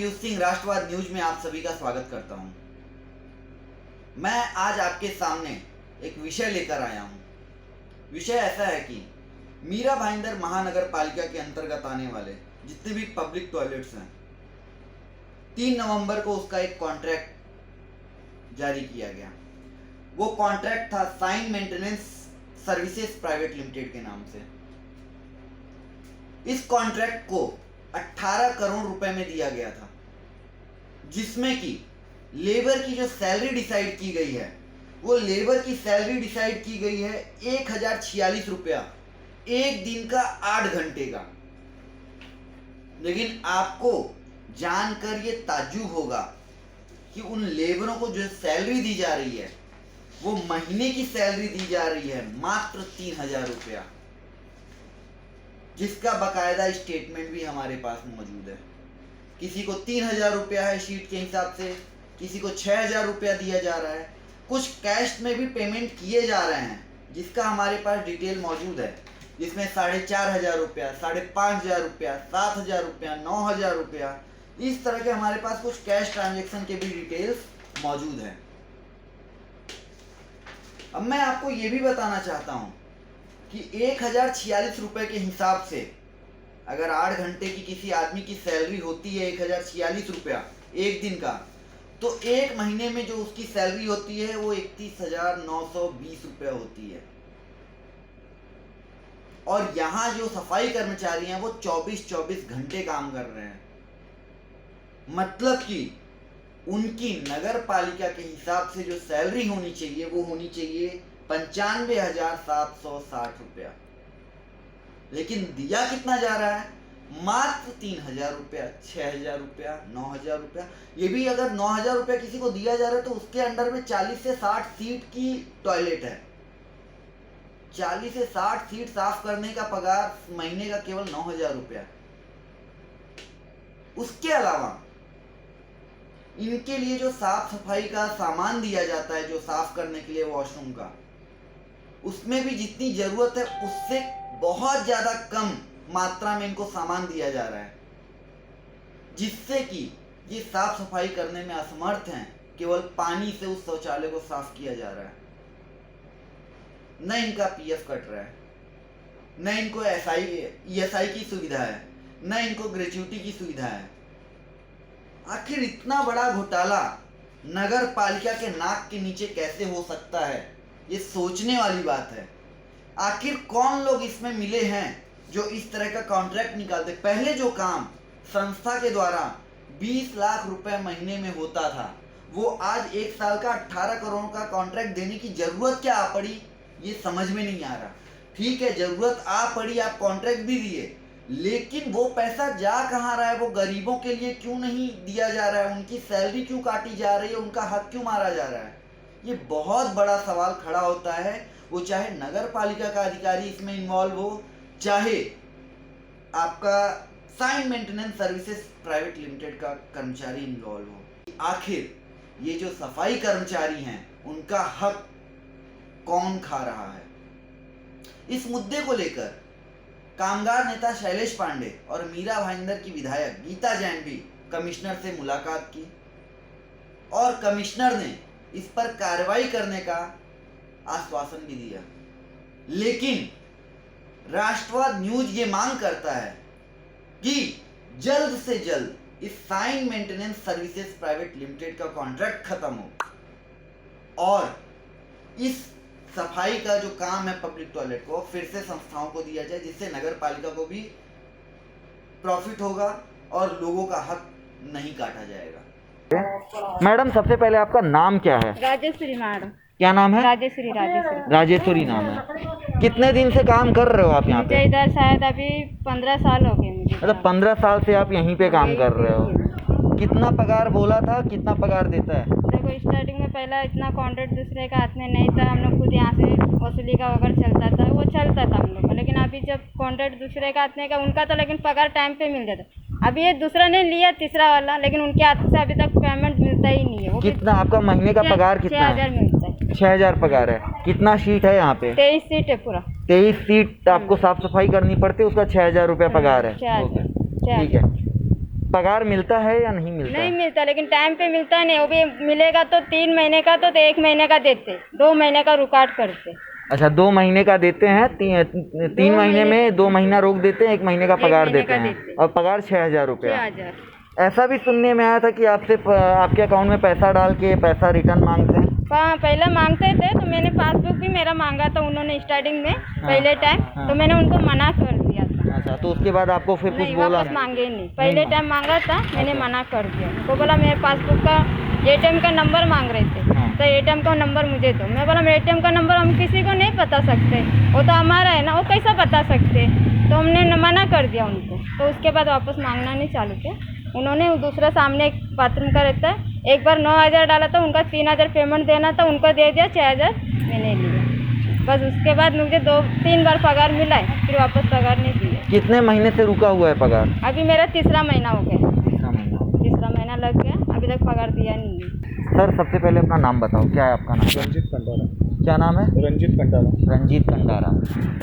पीयूष सिंह राष्ट्रवाद न्यूज में आप सभी का स्वागत करता हूं। मैं आज आपके सामने एक विषय लेकर आया हूं। विषय ऐसा है कि मीरा भाईंदर महानगर पालिका के अंतर्गत आने वाले जितने भी पब्लिक टॉयलेट्स हैं, 3 नवंबर को उसका एक कॉन्ट्रैक्ट जारी किया गया। वो कॉन्ट्रैक्ट था sign maintenance services private limited के नाम से। इस कॉन्ट्रैक्ट को 18 करोड़ रुपए में दिया गया था, जिसमें कि लेबर की जो सैलरी डिसाइड की गई है, वो लेबर की सैलरी डिसाइड की गई है 1046 रुपया, एक दिन का 8 घंटे का। लेकिन आपको जानकर ये ताज्जुब होगा कि उन लेबरों को जो सैलरी दी जा रही है, वो महीने की सैलरी दी जा रही है मात्र 3000 रुपया, जिसका बकायदा स्टेटमेंट भी हमारे पास मौजूद है। किसी को 3000 रुपया है शीट के हिसाब से, किसी को 6000 रुपया दिया जा रहा है, कुछ कैश में भी पेमेंट किए जा रहे हैं, जिसका हमारे पास डिटेल मौजूद है, जिसमें 4500 रुपया, 5500 रुपया, 7000 रुपया, 9000 रुपया, इस तरह के हमारे पास कुछ कैश ट्रांजेक्शन के भी डिटेल्स मौजूद हैं। अब मैं आपको ये भी बताना चाहता हूँ कि 1046 रुपए के हिसाब से अगर 8 घंटे की किसी आदमी की सैलरी होती है 1046 रुपया एक दिन का, तो एक महीने में जो उसकी सैलरी होती है वो 31,920 रुपया होती है। और यहाँ जो सफाई कर्मचारी हैं वो 24-24 घंटे काम कर रहे हैं। मतलब कि उनकी नगर पालिका के हिसाब से जो सैलरी होनी चाहिए वो होनी चाहिए 95,760 रुपया, लेकिन दिया कितना जा रहा है? मात्र 3000 रुपया, 6000 रुपया, 9000 रुपया। ये भी अगर 9000 रुपया किसी को दिया जा रहा है तो उसके अंडर में 40 से 60 सीट की टॉयलेट है। 40 से 60 सीट साफ करने का पगार महीने का केवल 9000 रुपया। उसके अलावा इनके लिए जो साफ सफाई का सामान दिया जाता है, जो साफ करने के लिए वॉशरूम का, उसमें भी जितनी जरूरत है उससे बहुत ज्यादा कम मात्रा में इनको सामान दिया जा रहा है, जिससे कि ये साफ सफाई करने में असमर्थ हैं। केवल पानी से उस शौचालय को साफ किया जा रहा है। न इनका पीएफ कट रहा है, न इनको ईएसआई की सुविधा है, न इनको ग्रेच्युटी की सुविधा है। आखिर इतना बड़ा घोटाला नगर पालिका के नाक के नीचे कैसे हो सकता है? ये सोचने वाली बात है। आखिर कौन लोग इसमें मिले हैं जो इस तरह का कॉन्ट्रैक्ट निकालते? पहले जो काम संस्था के द्वारा 20 लाख रुपए महीने में होता था, वो आज 1 साल का 18 करोड़ का कॉन्ट्रैक्ट देने की जरूरत क्या आ पड़ी, ये समझ में नहीं आ रहा। ठीक है, जरूरत आ पड़ी, आप कॉन्ट्रैक्ट भी दिए, लेकिन वो पैसा जा कहाँ रहा है? वो गरीबों के लिए क्यों नहीं दिया जा रहा है? उनकी सैलरी क्यों काटी जा रही है? उनका हक क्यों मारा जा रहा है? ये बहुत बड़ा सवाल खड़ा होता है। वो चाहे नगर पालिका का अधिकारी इसमें इन्वॉल्व हो, चाहे आपका sign maintenance services private limited का कर्मचारी इन्वॉल्व हो। आखिर ये जो सफाई कर्मचारी हैं, उनका हक कौन खा रहा है? इस मुद्दे को लेकर कामगार नेता शैलेश पांडे और मीरा भाईंदर की विधायक गीता जैन भी कमिश्नर से मुलाकात की, और कमिश्नर ने इस पर कार्रवाई करने का आश्वासन भी दिया। लेकिन राष्ट्रवाद न्यूज ये मांग करता है कि जल्द से जल्द इस sign maintenance services private limited का कॉन्ट्रैक्ट खत्म हो और इस सफाई का जो काम है पब्लिक टॉयलेट को फिर से संस्थाओं को दिया जाए, जिससे नगर पालिका को भी प्रॉफिट होगा और लोगों का हक नहीं काटा जाएगा। मैडम, सबसे पहले आपका नाम क्या है? राजेश्वरी मैडम। क्या नाम है? राजेश्वरी राजेश्वरी नाम है। कितने दिन से काम कर रहे हो आप यहाँ पे? मुझे इधर शायद अभी 15 साल हो गए मुझे। मतलब 15 साल से आप यहीं पे काम कर रहे हो। कितना पगार बोला था, कितना पगार देता है? देखो, स्टार्टिंग में पहला इतना कॉन्ट्रैक्ट दूसरे का हाथ में नहीं था, हम लोग खुद यहाँ से वसूली का वगैरह चलता था, वो चलता था हम लोग का। लेकिन अभी जब कॉन्ट्रैक्ट दूसरे का हाथ में का उनका था, लेकिन पगार टाइम पे मिल जाता। अभी ये दूसरा ने लिया, तीसरा वाला, लेकिन उनके हाथ से अभी तक पेमेंट मिलता ही नहीं है। वो कितना आपका महीने का पगार कितना है? 6000 मिलता है। 6000 पगार है। कितना सीट है यहाँ पे? 23 सीट है पूरा। 23 सीट आपको साफ सफाई करनी पड़ती है, उसका 6000 रुपया पगार है। ठीक है। पगार मिलता है या नहीं मिलता नहीं है? मिलता, लेकिन टाइम पे मिलता नहीं। वो भी मिलेगा तो 3 महीने का, तो 1 महीने का देते, 2 महीने का रुकावट करते। अच्छा, 2 महीने का देते हैं, 3 महीने में 2 महीना रोक देते हैं, 1 महीने का 1 पगार महीने देते का हैं, देते। और पगार 6,000 रुपया। 6,000। ऐसा भी सुनने में आया था कि आपसे आपके अकाउंट में पैसा डाल के पैसा रिटर्न मांगते हैं। हाँ, पहले मांगते थे, तो मैंने पासबुक भी मेरा मांगा था उन्होंने स्टार्टिंग में, पहले टाइम। हाँ। तो मैंने उनको मना कर दिया था। अच्छा, तो उसके बाद आपको फिर कुछ नहीं, बोला? वापस मांगे नहीं। पहले टाइम मांगा था, मैंने मना कर दिया। उनको बोला मेरे पासबुक का ATM का नंबर मांग रहे थे, हाँ। तो ATM का नंबर मुझे दो। मैं बोला मेरे ATM का नंबर हम किसी को नहीं बता सकते, वो तो हमारा है ना, वो कैसा बता सकते। तो हमने मना कर दिया उनको। तो उसके बाद वापस मांगना नहीं चालू किया उन्होंने। दूसरा सामने एक बाथरूम का रहता है, एक बार 9,000 डाला था, उनका 3,000 पेमेंट देना था, उनको दे दिया, 6,000 मैंने लिया। बस उसके बाद मुझे 2-3 बार पगार मिला है, फिर वापस पगार नहीं दिया। कितने महीने से रुका हुआ है पगार? अभी मेरा तीसरा महीना हो गया। तीसरा महीना लग गया, अभी तक पगार दिया नहीं है। सर, सबसे पहले अपना नाम बताओ, क्या है आपका नाम? रंजीत कंडारा। क्या नाम है? रंजीत कंडारा। रंजीत कंडारा।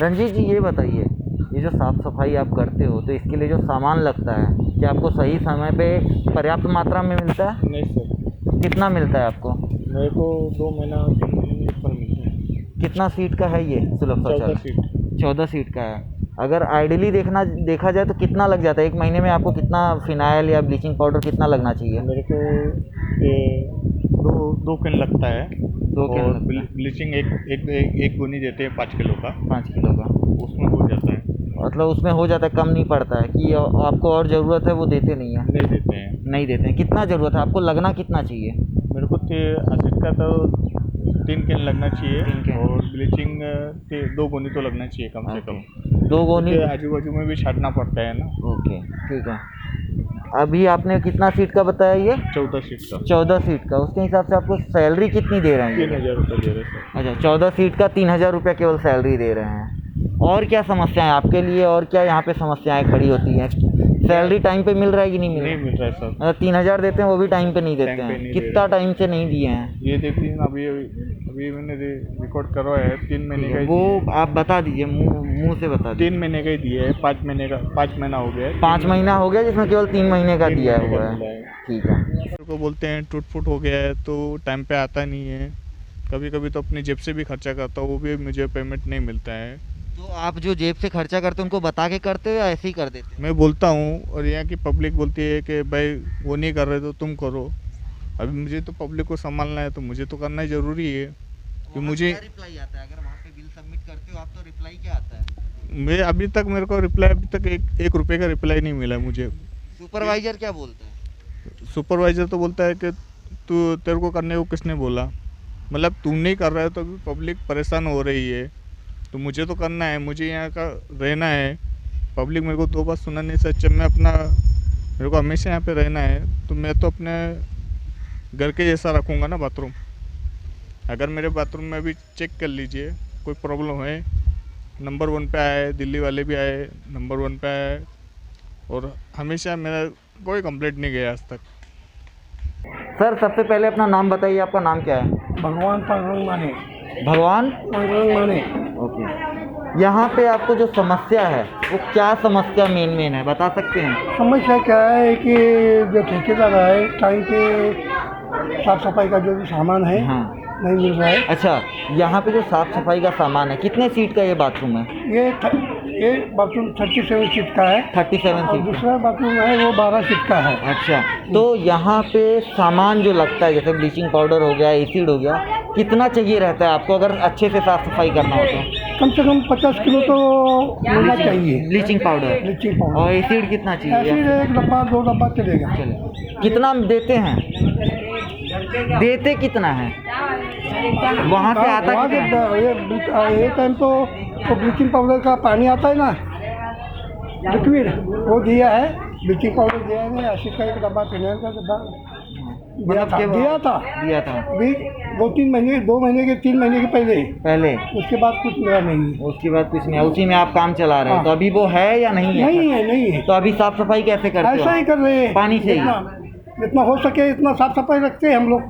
रंजीत जी, ये बताइए, ये जो साफ़ सफाई आप करते हो, तो इसके लिए जो सामान लगता है, क्या आपको सही समय पे पर्याप्त मात्रा में मिलता है? नहीं सर, कितना मिलता है आपको? मेरे को 2 महीना 3 महीने पर मिलता है। कितना सीट का है ये सुलभ 14 शौचालय? सीट। 14 सीट का है। अगर आइडियली देखा जाए तो कितना लग जाता है एक महीने में? आपको कितना फिनाइल या ब्लीचिंग पाउडर कितना लगना चाहिए? मेरे को ये 2 कैन लगता है। 2 कैन और लगता है। ब्लीचिंग एक गोनी देते हैं 5 किलो का, 5 किलो का, उसमें हो जाता है। मतलब उसमें हो जाता है, कम नहीं पड़ता है कि आपको और ज़रूरत है वो देते नहीं है? नहीं देते हैं। नहीं देते हैं। कितना ज़रूरत है आपको? लगना कितना चाहिए? मेरे को एसिड का तो 3 कैन लगना चाहिए, 3 कैन। और ब्लीचिंग 2 गोनी तो लगना चाहिए कम से कम। 2 गोनी। आजू बाजू में भी छाटना पड़ता है ना। ओके, ठीक है। अभी आपने कितना सीट का बताया ये? 14 सीट का। 14 सीट का। उसके हिसाब से आपको सैलरी कितनी दे रहे हैं? 3,000 रुपये दे रहे सर। अच्छा, 14 सीट का 3,000 रुपये केवल सैलरी दे रहे हैं। और क्या समस्याएं आपके लिए, और क्या यहाँ पे समस्याएं खड़ी होती हैं? सैलरी टाइम पे मिल रहा है कि नहीं मिल रहा? नहीं मिल रहा है सर। मतलब 3,000 देते हैं, वो भी टाइम पे नहीं देते टाइम पे हैं। नहीं दे कितना टाइम से नहीं दिए हैं? ये देखिए ना, अभी मैंने रिकॉर्ड करवाया है, 3 महीने का ही वो दिए हैं। आप बता दीजिए, मुंह से बता दीजिए। 3 महीने का ही दिया है, 5 महीना हो गया है। 5 महीना हो गया, जिसमें केवल 3 महीने का 3 दिया महीने हुआ का है। मिला है। ठीक है। मेरे को बोलते हैं टूट फूट हो गया है, तो टाइम पे आता नहीं है। कभी कभी तो अपनी जेब से भी खर्चा करता हूँ, वो भी मुझे पेमेंट नहीं मिलता है। तो आप जो जेब से खर्चा करते हो उनको बता के करते हो या ऐसे ही कर देते हो? मैं बोलता हूँ, और यहाँ की पब्लिक बोलती है कि भाई वो नहीं कर रहे तो तुम करो। अभी मुझे तो पब्लिक को संभालना है, तो मुझे तो करना ही ज़रूरी है कि मुझे। रिप्लाई आता है अगर वहाँ पे बिल सबमिट करते हो आप, तो रिप्लाई क्या आता है? मैं अभी तक मेरे को रिप्लाई, अभी तक 1 रुपये का रिप्लाई नहीं मिला मुझे। सुपरवाइजर क्या बोलता है? सुपरवाइज़र तो बोलता है कि तेरे को करने को किसने बोला। मतलब तू नहीं कर रहा है तो अभी पब्लिक परेशान हो रही है, तो मुझे तो करना है, मुझे यहाँ का रहना है। पब्लिक मेरे को 2 बात सुनाने से अच्छा मेरे को हमेशा यहाँ पे रहना है, तो मैं तो अपने घर के जैसा रखूँगा ना बाथरूम। अगर मेरे बाथरूम में भी चेक कर लीजिए, कोई प्रॉब्लम है, नंबर 1 पे आए, दिल्ली वाले भी आए, नंबर 1 पे आए, और हमेशा मेरा कोई कंप्लेंट नहीं गया आज तक। सर, सबसे पहले अपना नाम बताइए, आपका नाम क्या है? भगवान पांडुरंग माने। भगवान पांडुरंग माने। ओके। यहाँ पे आपको जो समस्या है वो क्या समस्या मेन है, बता सकते हैं? समस्या क्या है कि जो ठेकेदार है टाइम पे साफ सफाई का जो भी सामान है हाँ। नहीं मिल रहा है। अच्छा, यहाँ पे जो साफ़ सफाई का सामान है, कितने सीट का ये बाथरूम है? ये बाथरूम 37 सीट का है, 37 और सीट का। दूसरा बाथरूम है वो 12 सीट का है। अच्छा, तो यहाँ पे सामान जो लगता है, जैसे ब्लीचिंग पाउडर हो गया, एसिड हो गया, कितना चाहिए रहता है आपको अगर अच्छे से साफ़ सफाई करना हो तो? कम से कम 50 किलो तो होना चाहिए। Bleaching powder. ब्लीचिंग पाउडर और एसिड कितना चाहिए? एसिड 1 डब्बा 2 डब्बा चलेगा। चलिए, कितना देते हैं? देते कितना है? वहाँ से आता वहाँ कितना है? ये टाइम तो ब्लीचिंग पाउडर का पानी आता है ना, लिक्विड, वो दिया है। ब्लीचिंग पाउडर दिया है, एसिड का 1 डब्बा, फिनाइल का डब्बा दिया था। दिया था अभी 2 महीने के 3 महीने के पहले। उसके बाद कुछ मिला नहीं। उसके बाद कुछ नहीं, उसी में आप काम चला रहे हैं। तो अभी वो है या नहीं है? नहीं है। तो अभी साफ सफाई कैसे करते हो? ऐसा ही कर रहे हैं, पानी से ही? जितना हो सके इतना साफ सफाई रखते हैं हम लोग।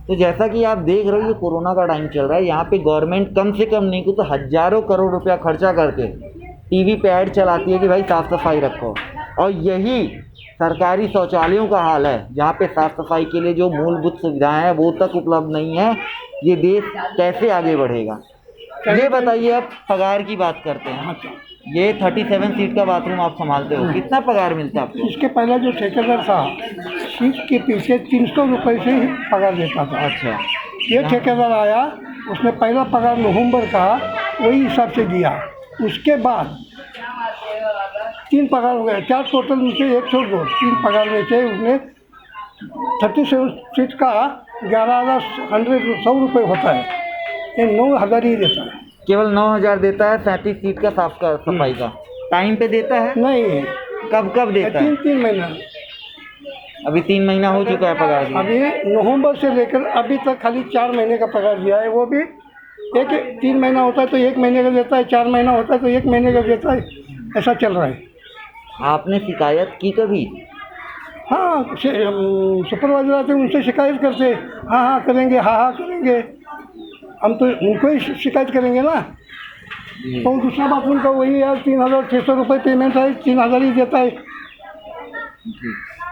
तो जैसा कि आप देख रहे हो, ये कोरोना का टाइम चल रहा है, यहाँ पे गवर्नमेंट कम से कम नहीं तो हजारों करोड़ रुपया खर्चा करके टीवी पे ऐड चलाती है कि भाई साफ सफाई रखो, और यही सरकारी शौचालयों का हाल है, जहाँ पे साफ सफाई के लिए जो मूलभूत सुविधाएं हैं वो तक उपलब्ध नहीं है, ये देश कैसे आगे बढ़ेगा? ये बताइए, आप पगार की बात करते हैं, ये 37 सीट का बाथरूम आप संभालते हो, कितना पगार मिलता है आपको? इसके पहले जो ठेकेदार था सीट के पीछे 300 रुपये से ही पगार देता था। अच्छा, ये ठेकेदार आया, उसने पहला पगार नवंबर का वही हिसाब से दिया। उसके बाद 3 पगार हो गए, 4 टोटल में से 102, 3 पगार में से उसने 37 सीट का 11,100 रुपये होता है, ये 9,000 ही देता है। केवल 9,000 देता है 37 सीट का साफ का सफाई का? टाइम पे देता है? नहीं, कब कब देता है? 3 महीना। अभी 3 महीना हो चुका है पगार दिए। अभी नवंबर से लेकर अभी तक खाली 4 महीने का पगार दिया है, वो भी 3 महीना होता है तो 1 महीने का देता है, 4 महीना होता है तो 1 महीने का देता है, ऐसा चल रहा है। आपने शिकायत की कभी? हाँ, सुपरवाइजर आते हैं, उनसे शिकायत करते, हाँ करेंगे, हाँ करेंगे, हम तो उनको ही शिकायत करेंगे ना। तो दूसरा बात उनका वही है, 3,600 रुपये पेमेंट है, 3,000 ही देता है।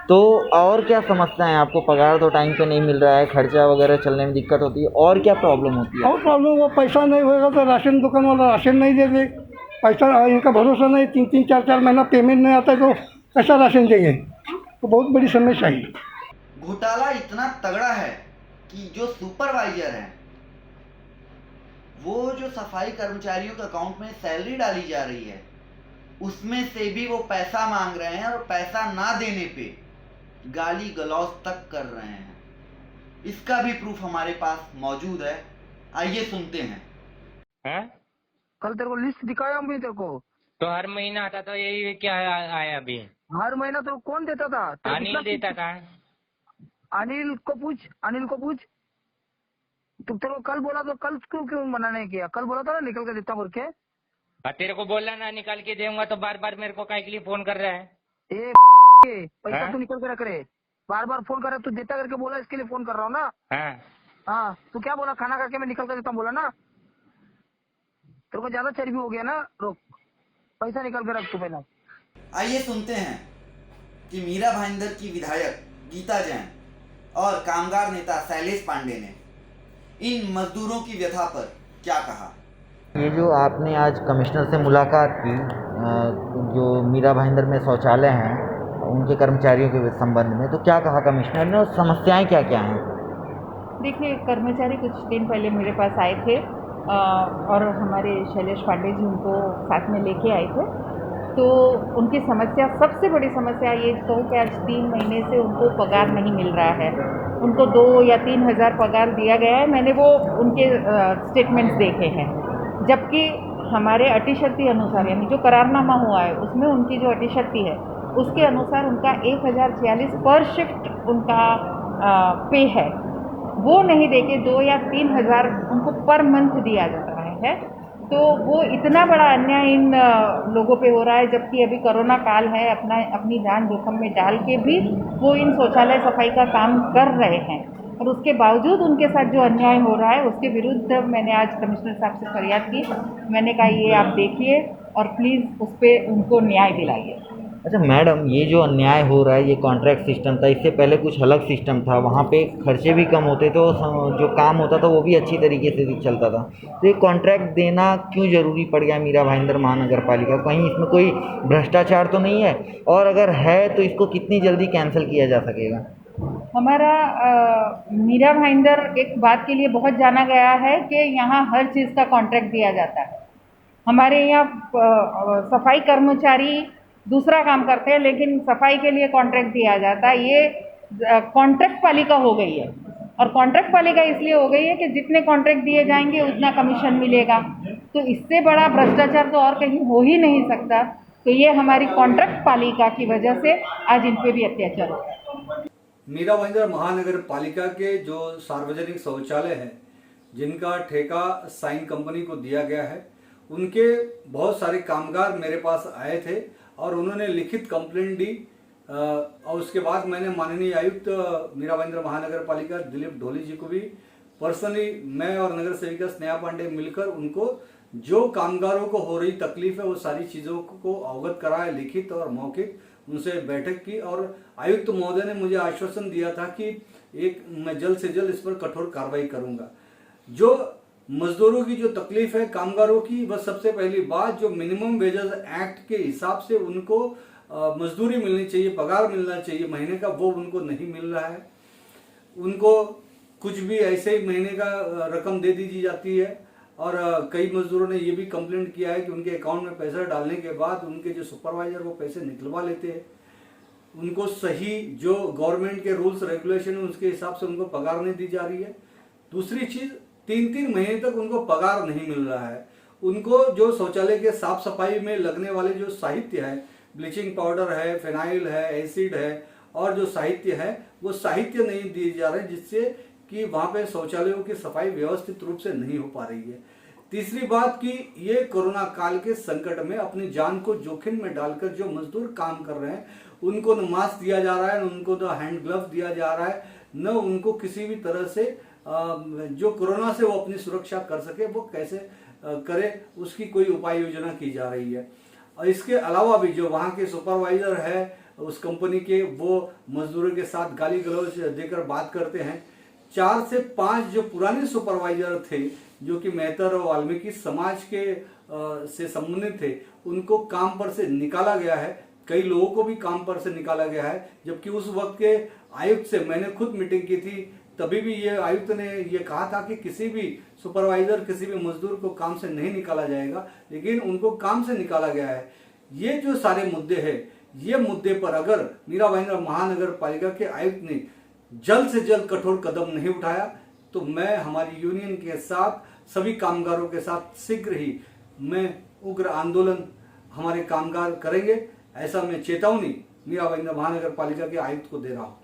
तो और क्या समस्याएं हैं आपको? पगार तो टाइम पे नहीं मिल रहा है, खर्चा वगैरह चलने में दिक्कत होती है, और क्या प्रॉब्लम होती है? और प्रॉब्लम, वो पैसा नहीं होएगा तो राशन दुकान वाला राशन नहीं दे दे, पैसा इनका भरोसा नहीं, 3-3, 4-4 महीना पेमेंट नहीं आता है तो कैसा राशन देंगे? तो बहुत बड़ी समस्या है। घोटाला इतना तगड़ा है कि जो सुपरवाइजर है, वो जो सफाई कर्मचारियों के अकाउंट में सैलरी डाली जा रही है, उसमें से भी वो पैसा मांग रहे हैं, और पैसा ना देने पे गाली गलौज तक कर रहे हैं। इसका भी प्रूफ हमारे पास मौजूद है, आइए सुनते हैं। हैं? कल तेरे को लिस्ट दिखाया हम भी तेरे को। तो हर महीना आता था, यही क्या आया अभी? हर महीना तो कौन देता था? तेरे अनिल कितना- देता था। अनिल को पूछ। तुम तेरे को कल बोला तो कल क्यों मना नहीं किया? कल बोला था ना निकल के देता बोल के। और तेरे को बोला ना निकाल के दूंगा, तो बार बार मेरे को काहे के लिए फोन कर रहा है? ए पैसा हाँ? तू निकल के रख रहे, बार बार फोन कर रहा है, तू देता करके बोला, इसके लिए फोन कर रहा हूँ ना। हाँ, हाँ, तू क्या बोला? खाना खा के मैं निकल कर देता हूँ बोला ना। तेरे को ज्यादा चर्बी हो गया ना, रोक, पैसा निकल के रख तू पहले। आइए सुनते हैं कि मीरा भाईंदर की विधायक गीता जैन और कामगार नेता शैलेश पांडे ने इन मजदूरों की व्यथा पर क्या कहा। ये जो आपने आज कमिश्नर से मुलाकात की, जो मीरा भाईंदर में शौचालय हैं उनके कर्मचारियों के संबंध में, तो क्या कहा कमिश्नर ने और समस्याएं क्या क्या हैं? देखिए, कर्मचारी कुछ दिन पहले मेरे पास आए थे और हमारे शैलेश पांडे जी उनको साथ में लेके आए थे। तो उनकी समस्या, सबसे बड़ी समस्या ये कहूँ कि आज 3 महीने से उनको पगार नहीं मिल रहा है। उनको 2 या 3 हज़ार पगार दिया गया है, मैंने वो उनके स्टेटमेंट्स देखे हैं। जबकि हमारे अटीशर्ती अनुसार, यानी जो करारनामा हुआ है उसमें उनकी जो अटीशर्ती है उसके अनुसार उनका 1,046 पर शिफ्ट उनका पे है, वो नहीं देके 2 या 3 हज़ार उनको पर मंथ दिया जा रहा है। तो वो इतना बड़ा अन्याय इन लोगों पे हो रहा है, जबकि अभी कोरोना काल है, अपनी जान जोखिम में डाल के भी वो इन शौचालय सफाई का काम कर रहे हैं, और उसके बावजूद उनके साथ जो अन्याय हो रहा है उसके विरुद्ध मैंने आज कमिश्नर साहब से फरियाद की। मैंने कहा ये आप देखिए और प्लीज़ उस पर उनको न्याय दिलाइए। अच्छा मैडम, ये जो अन्याय हो रहा है, ये कॉन्ट्रैक्ट सिस्टम था, इससे पहले कुछ अलग सिस्टम था, वहाँ पे खर्चे भी कम होते थे, तो जो काम होता था वो भी अच्छी तरीके से चलता था। तो ये कॉन्ट्रैक्ट देना क्यों ज़रूरी पड़ गया मीरा भाईंदर महानगर पालिका? कहीं इसमें कोई भ्रष्टाचार तो नहीं है? और अगर है तो इसको कितनी जल्दी कैंसिल किया जा सकेगा? हमारा मीरा भाईंदर एक बात के लिए बहुत जाना गया है कि यहाँ हर चीज़ का कॉन्ट्रैक्ट दिया जाता है। हमारे यहाँ सफाई कर्मचारी दूसरा काम करते हैं, लेकिन सफाई के लिए कॉन्ट्रैक्ट दिया जाता है। ये कॉन्ट्रैक्ट पालिका हो गई है, और कॉन्ट्रैक्ट पालिका इसलिए हो गई है कि जितने कॉन्ट्रैक्ट दिए जाएंगे उतना कमीशन मिलेगा। तो इससे बड़ा भ्रष्टाचार तो और कहीं हो ही नहीं सकता। तो ये हमारी कॉन्ट्रैक्ट पालिका की वजह से आज इन पे भी अत्याचार हो रहा है। मीरा भाईंदर महानगर पालिका के जो सार्वजनिक शौचालय हैं, जिनका ठेका साइन कंपनी को दिया गया है, उनके बहुत सारे कामगार मेरे पास आए थे और उन्होंने लिखित कंप्लेंट दी। और उसके बाद मैंने माननीय आयुक्त मीरा भाईंदर महानगर पालिका दिलीप ढोली जी को भी पर्सनली, मैं और नगर सेविका स्नेहा पांडे मिलकर उनको जो कामगारों को हो रही तकलीफ है वो सारी चीज़ों को अवगत कराए, लिखित और मौखिक, उनसे बैठक की और आयुक्त महोदय ने मुझे आश्वासन दिया था कि मैं जल्द से जल्द इस पर कठोर कार्रवाई करूंगा। जो मजदूरों की जो तकलीफ है, कामगारों की, वह सबसे पहली बात जो मिनिमम वेजेस एक्ट के हिसाब से उनको मजदूरी मिलनी चाहिए, पगार मिलना चाहिए महीने का, वो उनको नहीं मिल रहा है। उनको कुछ भी ऐसे ही महीने का रकम दे दी जाती है और कई मजदूरों ने ये भी कंप्लेंट किया है कि उनके अकाउंट में पैसा डालने के बाद उनके जो सुपरवाइजर वो पैसे निकलवा लेते हैं। उनको सही जो गवर्नमेंट के रूल्स रेगुलेशन है उसके हिसाब से उनको पगार नहीं दी जा रही है। दूसरी चीज, 3-3 महीने तक उनको पगार नहीं मिल रहा है। उनको जो शौचालय के साफ सफाई में लगने वाले जो साहित्य है, ब्लीचिंग पाउडर है, फिनाइल है, एसिड है और जो साहित्य है वो साहित्य नहीं दिए जा रहे, जिससे कि वहां पे शौचालयों की सफाई व्यवस्थित रूप से नहीं हो पा रही है। तीसरी बात कि ये कोरोना काल के संकट में अपनी जान को जोखिम में डालकर जो मजदूर काम कर रहे हैं उनको न मास्क दिया जा रहा है, न उनको न हैंड ग्लव्स दिया जा रहा है, न उनको किसी भी तरह से जो कोरोना से वो अपनी सुरक्षा कर सके वो कैसे करे उसकी कोई उपाय योजना की जा रही है। और इसके अलावा भी जो वहाँ के सुपरवाइजर है उस कंपनी के, वो मजदूरों के साथ गाली गलौज देकर बात करते हैं। 4 से 5 जो पुराने सुपरवाइजर थे जो कि मेहतर और वाल्मीकि समाज के से संबंधित थे, उनको काम पर से निकाला गया है। कई लोगों को भी काम पर से निकाला गया है, जबकि उस वक्त के आयुक्त से मैंने खुद मीटिंग की थी, तभी भी ये आयुक्त ने ये कहा था कि किसी भी सुपरवाइजर, किसी भी मजदूर को काम से नहीं निकाला जाएगा, लेकिन उनको काम से निकाला गया है। ये जो सारे मुद्दे हैं, ये मुद्दे पर अगर मीरा भाईंदर महानगर पालिका के आयुक्त ने जल्द से जल्द कठोर कदम नहीं उठाया तो मैं हमारी यूनियन के साथ, सभी कामगारों के साथ शीघ्र ही मैं उग्र आंदोलन हमारे कामगार करेंगे, ऐसा मैं चेतावनी मीरा भाईंदर महानगर पालिका के आयुक्त को दे रहा हूँ।